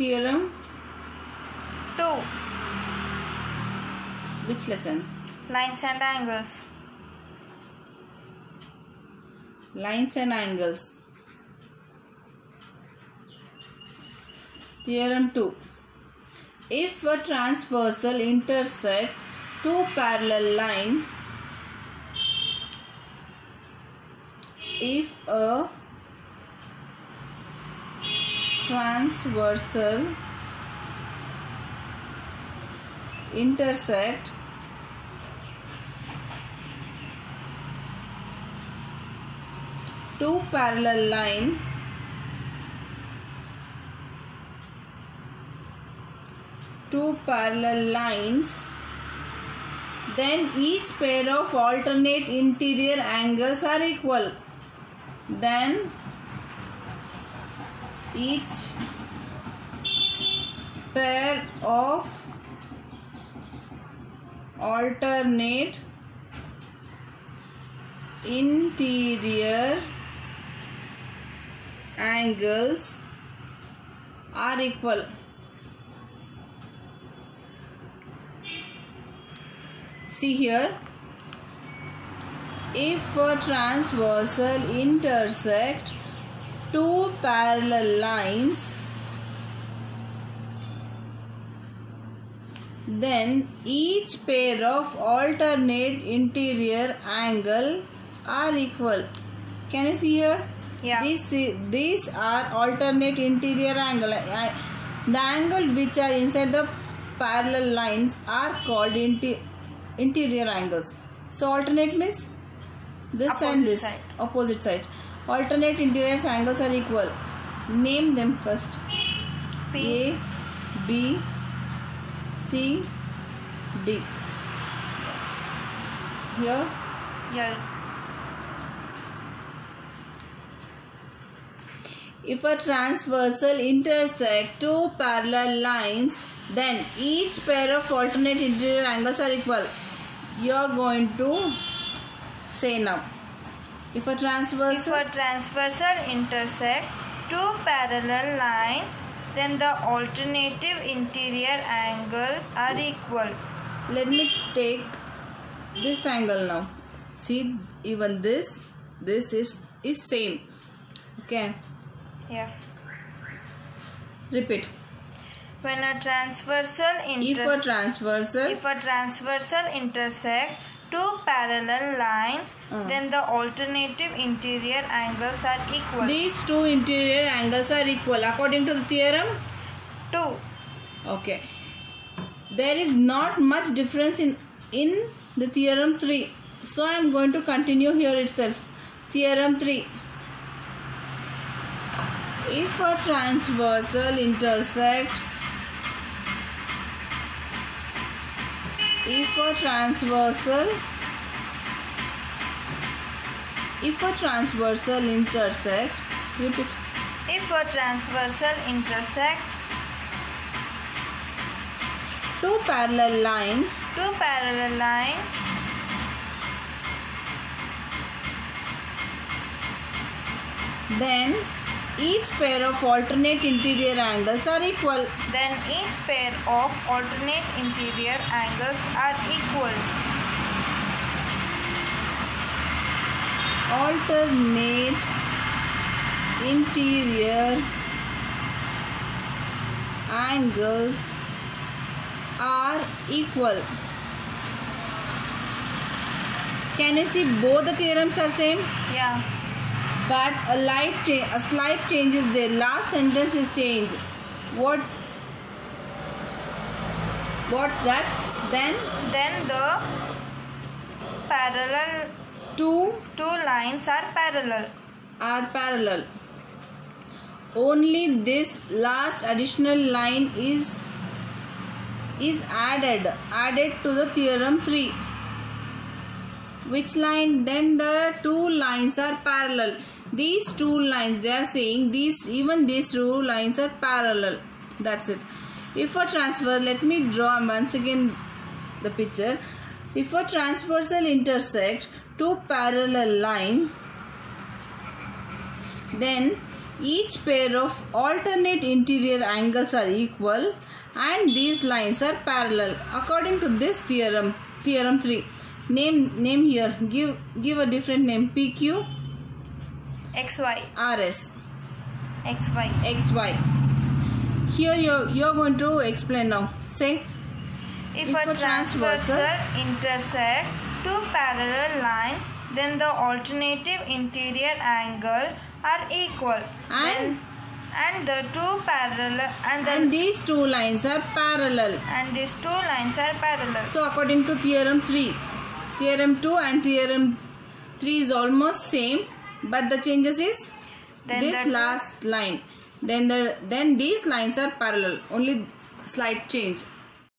theorem? 2. Which lesson? Lines and angles. Lines and angles. Theorem 2. If a transversal intersect two parallel lines, if a transversal intersect two parallel lines, then each pair of alternate interior angles are equal. Then each pair of alternate interior angles are equal. See here, if a transversal intersect two parallel lines, then each pair of alternate interior angle are equal. Can you see here? Yeah. These are alternate interior angle. The angle which are inside the parallel lines are called interior angles. So alternate means this opposite and this side. Opposite side. Alternate interior angles are equal. Name them first. P. A, B, C, D. Here. Yeah. If a transversal intersect two parallel lines, then each pair of alternate interior angles are equal. You are going to say now. If a transversal intersect two parallel lines, then the alternative interior angles are equal. Let me take this angle now. See, even this is same. Okay. Yeah. Repeat. When a transversal If a transversal intersect two parallel lines, then the alternative interior angles are equal. These two interior angles are equal according to the theorem 2. Okay. There is not much difference in the theorem 3. So I am going to continue here itself. Theorem 3. If a transversal intersect repeat. If a transversal intersect two parallel lines, then each pair of alternate interior angles are equal. Alternate interior angles are equal. Can you see both the theorems are same? Yeah. But a slight change is there. Last sentence is changed. What's that? Then the parallel two lines are parallel. Only this last additional line is added to the theorem 3. Which line? Then the two lines are parallel. These two lines, they are saying these two lines are parallel. That's it. If a let me draw once again the picture. If a transversal intersect two parallel line, then each pair of alternate interior angles are equal and these lines are parallel. According to this theorem, theorem 3. Name here. Give a different name. PQ. XY. RS. XY. XY. Here you're going to explain now. Say. If a transversal intersect two parallel lines, then the alternative interior angle are equal. And the two parallel and these two lines are parallel. And these two lines are parallel. So according to theorem 3, theorem 2 and theorem 3 is almost same, but the changes is then this last line. Then these lines are parallel. Only slight change.